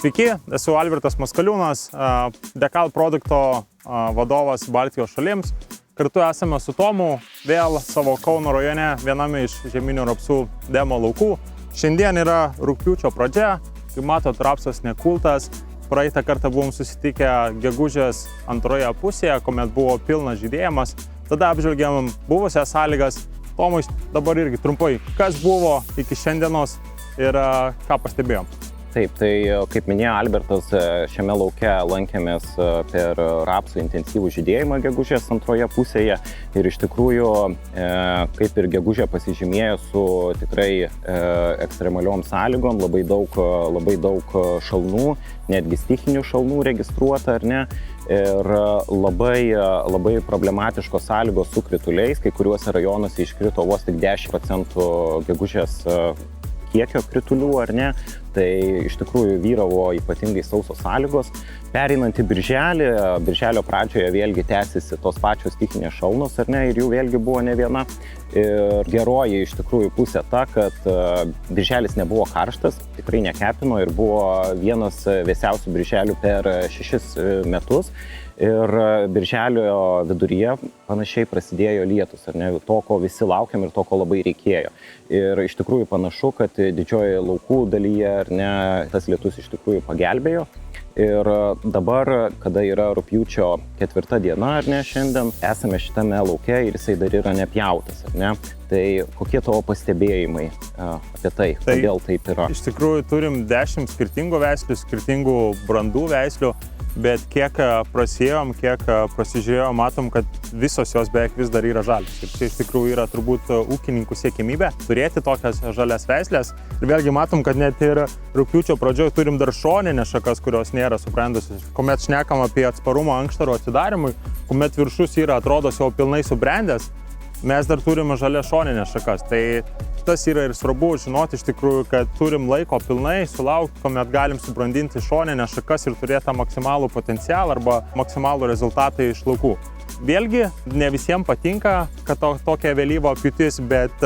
Sveiki, esu Albertas Maskaliūnas, Dekal produkto vadovas Baltijos šalims. Kartu esame su Tomu vėl savo Kauno rajone viename iš žieminių rapsų demo laukų. Šiandien yra rugpjūčio pradžia, kaip matot, rapsas nekultas. Praeitą kartą buvom susitikę gegužės antroje pusėje, kuomet buvo pilnas žydėjimas. Tada apžvelgėm buvusias sąlygas. Tomui, dabar irgi trumpai, kas buvo iki šiandienos ir ką pastebėjom. Taip, tai kaip minėjo Albertas, šiame lauke lankėmės per rapsų intensyvų žydėjimą gegužės antroje pusėje ir iš tikrųjų, kaip ir gegužė pasižymėjo su tikrai ekstremaliom sąlygom, labai daug šalnų, netgi stichinių šalnų registruota, ar ne, ir labai problematiškos sąlygos su krituliais, kai kuriuose rajonuose iškrito vos tik 10% gegužės kiekio kritulių, ar ne, tai iš tikrųjų vyravo ypatingai sausos sąlygos. Pereinant į birželio pradžioje vėlgi tęsiasi tos pačios stichinės šalnos, ar ne, ir jų vėlgi buvo ne viena. Ir geroji iš tikrųjų pusė ta, kad birželis nebuvo karštas, tikrai nekepino ir buvo vienas vėsiausių birželių per 6 metus. Ir birželio viduryje panašiai prasidėjo lietus, ar ne, to, ko visi laukiam ir to, ko labai reikėjo. Ir iš tikrųjų panašu, kad didžiojoje laukų dalyje, ar ne, tas lietus iš tikrųjų pagelbėjo. Ir dabar, kada yra rugpjūčio 4 diena, ar ne, šiandien esame šitame lauke ir jisai dar yra nepjautas, ar ne. Tai kokie tavo pastebėjimai apie tai, kodėl taip yra? Iš tikrųjų turim 10 skirtingų veislių, skirtingų brandų veislių. Bet kiek prasėjom, kiek prasižiūrėjom, matom, kad visos jos beveik vis dar yra žalios. Ir čia iš tikrųjų yra turbūt ūkininkų siekimybė turėti tokias žalias veislės. Ir vėlgi matom, kad net ir rugpjūčio pradžioje turim dar šoninės šakas, kurios nėra subrendusios. Kuomet šnekam apie atsparumą ankštaro atidarimui, kuomet viršus yra atrodo jau pilnai subrendęs, mes dar turime žalias šoninės šakas. Tai tas yra ir svarbu žinoti iš tikrųjų, kad turim laiko pilnai sulaukti, kuomet galim subrandinti šoninės šakas ir turėti tą maksimalų potencialą arba maksimalų rezultatą iš laukų. Vėlgi, ne visiems patinka, kad tokia vėlyva pjūtis, bet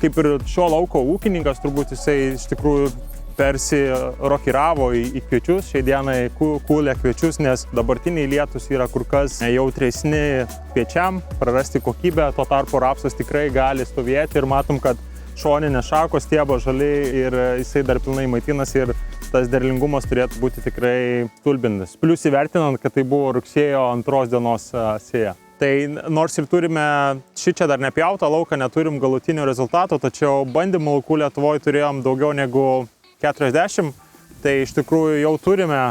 kaip ir šio lauko ūkininkas, turbūt jisai iš tikrųjų persirokiravo į kviečius, šiai dienai kūlė kviečius, nes dabartiniai lietus yra kur kas jautresni kviečiam, prarasti kokybę, tuo tarpu rapsas tikrai gali stovėti ir matom, kad šoninės šakos, stiebo žaliai ir jisai dar pilnai maitinasi ir tas derlingumas turėtų būti tikrai stulbinantis. Plius įvertinant, kad tai buvo rugsėjo 2 dienos sėja. Tai nors ir turime šičia dar nepjautą lauką, neturim galutinio rezultato, tačiau bandymų laukų Lietuvoje turėjom daugiau negu 40, tai iš tikrųjų jau turime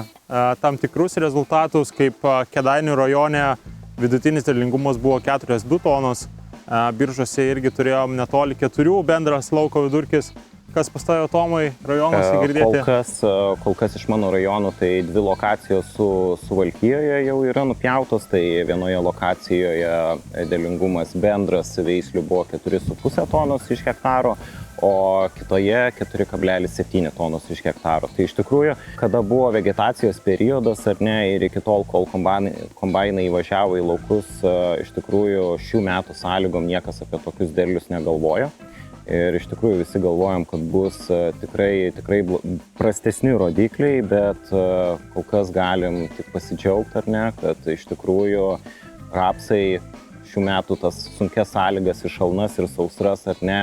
tam tikrus rezultatus, kaip Kėdainių rajone vidutinis derlingumas buvo 4,2 tonos, Biržuose irgi turėjom netoli 4 bendras lauko vidurkis. Kas pastojo Tomai rajonuose girdėti? Kol kas iš mano rajonų tai 2 lokacijos Suvalkijoje jau yra nupjautos, tai vienoje lokacijoje derlingumas bendras veislių buvo 4,5 tonos iš hektaro, o kitoje 4,7 tonos iš hektaro. Tai iš tikrųjų, kada buvo vegetacijos periodas, ar ne, ir iki tol, kol kombainai įvažiavo į laukus, iš tikrųjų šių metų sąlygom niekas apie tokius derlius negalvojo. Ir iš tikrųjų visi galvojam, kad bus tikrai prastesni rodikliai, bet kol kas galim tik pasidžiaugti, ar ne, kad iš tikrųjų rapsai šių metų tas sunkias sąlygas ir šalnas ir sausras, ar ne,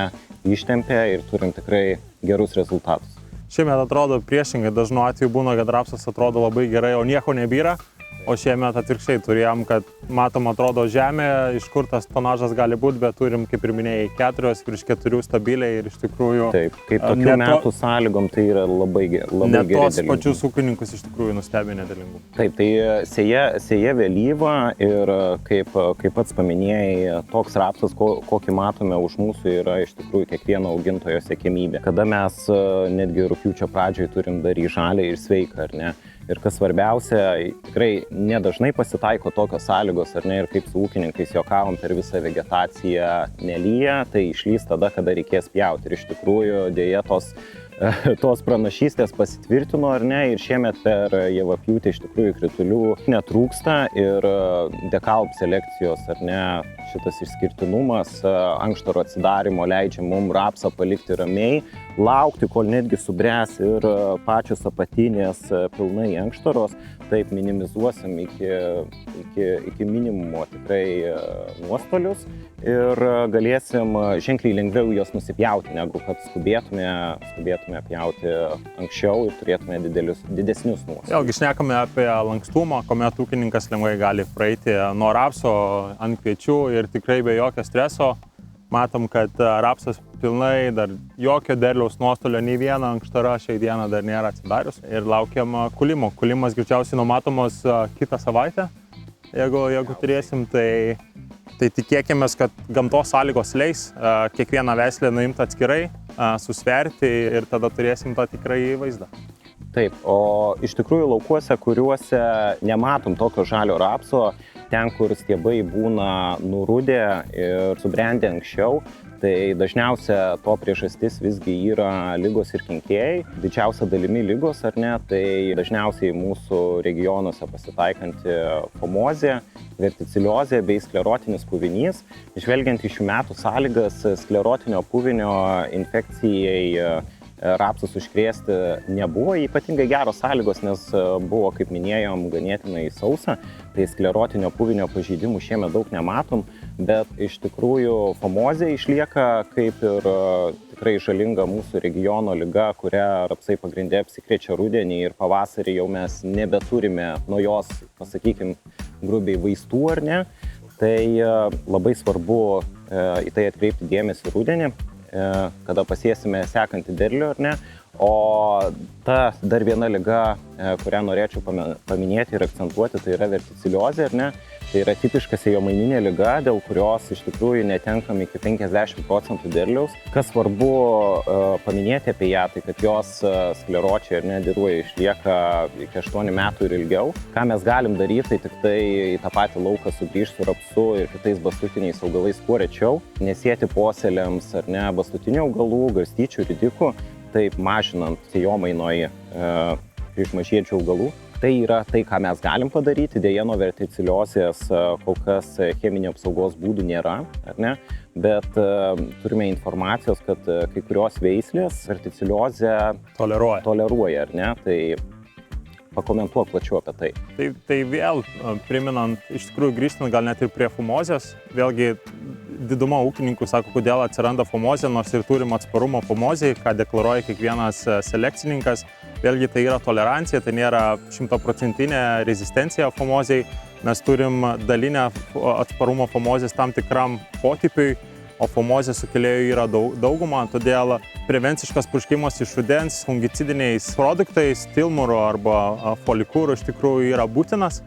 ištempė ir turim tikrai gerus rezultatus. Šiemet atrodo priešingai, dažnu atveju būna, kad rapsas atrodo labai gerai, o nieko nebyra. O šiemet atvirkščiai turėjom, kad matom atrodo žemė, iš kur tas tonažas gali būti, bet turim, kaip ir minėjai, 4 virš 4 stabiliai ir iš tikrųjų... Taip, kaip tokių metų sąlygom tai yra labai geri derlingumai. Tos pačius ūkininkus iš tikrųjų nustebinę derlingumą. Taip, tai sėja vėlyva ir kaip pats paminėjai, toks rapsas, kokį matome už mūsų, yra iš tikrųjų kiekvieno augintojo siekiamybė. Kada mes netgi rugpjūčio pradžioje turim dar į žalią ir sveiką, ar ne? Ir kas svarbiausia, tikrai nedažnai pasitaiko tokios sąlygos, ar ne, ir kaip su ūkininkais juokavom, per visą vegetaciją nelyja, tai išlys tada, kada reikės pjauti. Ir iš tikrųjų dėja tos tos pranašystės pasitvirtino, ar ne, ir šiemet per javapjūtį iš tikrųjų kritulių netrūksta ir dekalb selekcijos, ar ne, šitas išskirtinumas ankštaro atsidarimo leidžia mums rapsą palikti ramiai, laukti, kol netgi subręs ir pačios apatinės pilnai ankštaros, taip minimizuosim iki minimumo tikrai nuostolius ir galėsim ženkliai lengviau juos nusipjauti, negu kad skubėtume pjauti anksčiau ir turėtume didesnius nuostolius. Vėlgi šnekame apie lankstumą, kuomet ūkininkas lengvai gali praeiti nuo rapso ant kviečių ir tikrai be jokio streso. Matom, kad rapsas pilnai, dar jokio derliaus nuostolio, nei viena ankštara šiai dieną dar nėra atsidarius. Ir laukiam kulimo. Kulimas greičiausiai numatomos kitą savaitę. Jeigu turėsim, tai tikėkime, kad gamtos sąlygos leis kiekvieną veislę nuimti atskirai, susverti ir tada turėsim tą tikrai vaizdą. Taip, o iš tikrųjų laukuose, kuriuose nematom tokio žalio rapso, ten, kur stiebai būna nurudę ir subrendę anksčiau, tai dažniausia to priežastis visgi yra ligos ir kenkėjai. Didžiausia dalimi ligos, ar ne, tai dažniausiai mūsų regionuose pasitaikanti fomozė, verticiliozė bei sklerotinis puvinys. Žvelgiant į šių metų sąlygas, sklerotinio puvinio infekcijai rapsus užkrėsti nebuvo ypatingai geros sąlygos, nes buvo, kaip minėjom, ganėtinai sausa, tai sklerotinio puvinio pažeidimų šiemet daug nematom, bet iš tikrųjų fomozė išlieka kaip ir tikrai žalinga mūsų regiono liga, kurią rapsai pagrinde apsikrečia rudenį ir pavasarį jau mes nebeturime nuo jos, pasakykim, grubiai vaistų, ar ne, tai labai svarbu į tai atkreipti dėmesį rudenį, kada pasiesime sekantį derlių, ar ne. O ta dar viena liga, kurią norėčiau paminėti ir akcentuoti, tai yra verticiliozė, ar ne. Tai yra tipiška sėjomaininė liga, dėl kurios iš tikrųjų netenkam iki 50% derliaus. Kas svarbu paminėti apie ją, tai kad jos skleročiai ar ne dirvoje išlieka iki 8 metų ir ilgiau. Ką mes galim daryti, tai tik tai į tą patį lauką sugrįžti su rapsu ir kitais bastutiniais augalais kuo rečiau, nesėti posėliams ar ne bastutinių augalų, garstyčių, ridikų, taip mažinant sėjomainoj priešmažiečių augalų. Tai yra tai, ką mes galim padaryti, dėja nuo verticiliozės kol kas cheminio apsaugos būdų nėra, ar ne? Bet turime informacijos, kad kai kurios veislės verticiliozę toleruoja, ar ne? Tai pakomentuok plačiau apie tai. Tai vėl priminant, iš tikrųjų grįžtant gal net ir prie fomozės, vėlgi diduma ūkininkų sako, kodėl atsiranda fomozė, nors ir turim atsparumą fomozei, ką deklaruoja kiekvienas selekcininkas. Vėlgi tai yra tolerancija, tai nėra 100% rezistencija fomozei. Mes turim dalinę atsparumą fomozės tam tikram potipiui, o fomozės sukėlėjų yra dauguma, todėl prevenciškas purškimas iš rudens fungicidiniais produktais, tilmuru arba folikūru iš tikrųjų yra būtinas,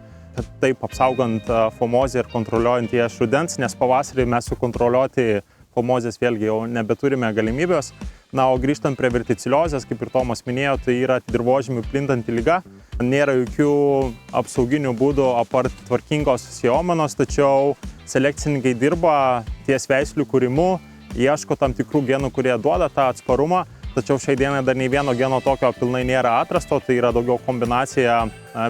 taip apsaugant fomozę ir kontroliuojant ją iš rudens, nes pavasarį mes sukontroliuoti fomozės vėlgi jau nebeturime galimybės. Na, o grįžtant prie verticiliozės, kaip ir Tomas minėjo, tai yra dirvožemių plintanti liga. Nėra jokių apsauginių būdų apart tvarkingos sėjomainos, tačiau selekcininkai dirba ties veislių kūrimu, ieško tam tikrų genų, kurie duoda tą atsparumą, tačiau šiai dienai dar nei vieno geno tokio pilnai nėra atrasto, tai yra daugiau kombinacija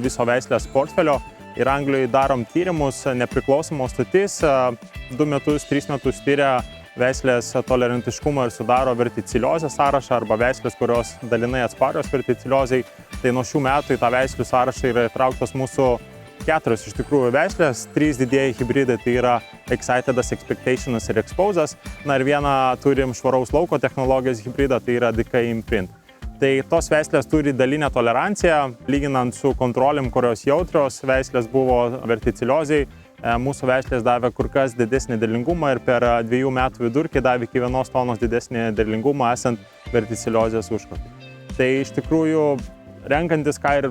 viso veislės portfelio. Ir Anglijoje darom tyrimus, nepriklausomos stotis, 2 metus, 3 metus tyria veislės tolerantiškumą ir sudaro verticiliozės sąrašą arba veislės, kurios dalinai atsparios verticiliozei. Tai nuo šių metų į tą veislių sąrašą yra įtrauktos mūsų 4 iš tikrųjų veislės, 3 didieji hibridai, tai yra Excitedas, Expectationas ir Exposas. Na ir vieną turim švaraus lauko technologijos hibridą, tai yra DK Imprint. Tai tos veislės turi dalinę toleranciją, lyginant su kontrolėm, kurios jautrios veislės buvo verticiliozei. Mūsų veislės davė kur kas didesnį derlingumą ir per 2 metų vidurkį davė iki 1 tonos didesnį derlingumą esant verticiliozės užkratui. Tai iš tikrųjų, renkantis, ką ir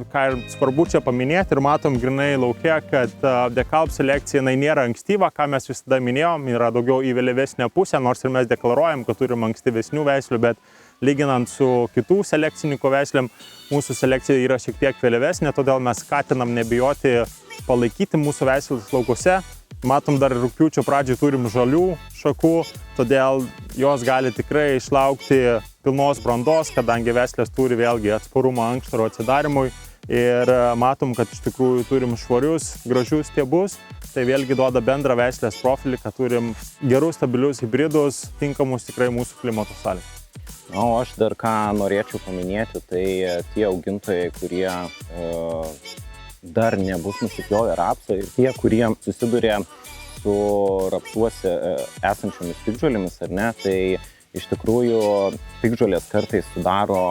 svarbu čia paminėti ir matom grinai lauke, kad dekalb selekcija nėra ankstyva, ką mes visada minėjom, yra daugiau į vėlyvesnę pusę, nors ir mes deklaruojam, kad turim ankstyvesnių veislių, bet lyginant su kitų selekcininkų veislėm, mūsų selekcija yra šiek tiek vėlyvesnė, todėl mes skatinam nebijoti palaikyti mūsų veislės laukuose. Matom, dar rugpjūčio pradžioj turim žalių šakų, todėl jos gali tikrai išlaukti pilnos brandos, kadangi veislės turi vėlgi atsparumą ankštaro atsidarimui ir matom, kad iš tikrųjų turim švarius, gražius stiebus, tai vėlgi duoda bendrą veislės profilį, kad turim gerus, stabilius hibridus, tinkamus tikrai mūsų klimato sąlygų. O aš dar ką norėčiau paminėti, tai tie augintojai, kurie dar nebus nusipjovę rapsą ir tie, kurie susiduria su rapsuose esančiomis piktžolėmis, ar ne, tai iš tikrųjų piktžolės kartais sudaro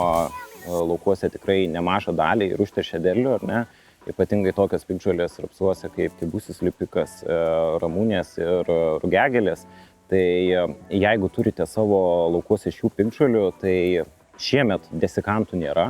laukuose tikrai nemažą dalį ir užteršia derlių, ar ne, ypatingai tokios piktžolės rapsuose kaip kibusis lipikas, ramunės ir rugiagėlės. Tai jeigu turite savo laukuose šių piktžolių, tai šiemet desikantų nėra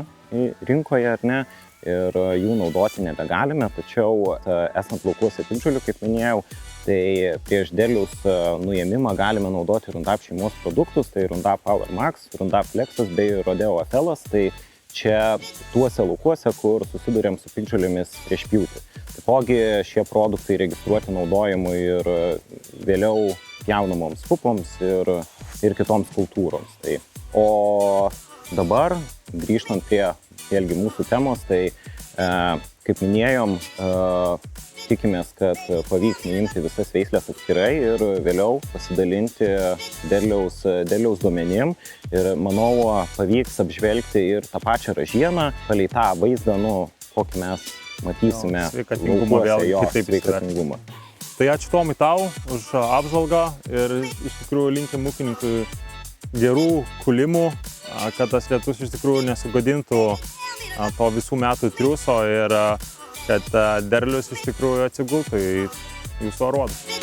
rinkoje, ar ne, ir jų naudoti nebegalime, tačiau esant laukuose piktžolių, kaip minėjau, tai prieš derliaus nuėmimą galime naudoti Roundup šeimos produktus, tai Roundup Power Max, Roundup Flexas bei Rodeo Afelas, tai čia tuose laukuose, kur susidurėm su piktžolėmis prieš pjūtį. Taipogi šie produktai registruoti naudojimui ir vėliau pjaunamoms pupoms ir kitoms kultūroms. Tai, o dabar, grįžtant prie vėlgi mūsų temos, tai kaip minėjom, tikimės, kad pavyks nuimti visas veislės atskirai ir vėliau pasidalinti derliaus duomenim. Ir manau, pavyks apžvelgti ir tą pačią ražieną, palei tą vaizdą, kokį mes matysime sveikatingumą vėl kitaip sveikatingumą. Tai ačiū Tomai tau už apžvalgą ir iš tikrųjų linkim ūkininkui gerų kulimų, kad tas lietus iš tikrųjų nesugadintų to visų metų triūso ir kad derlius iš tikrųjų atsigultų į jūsų aruodus.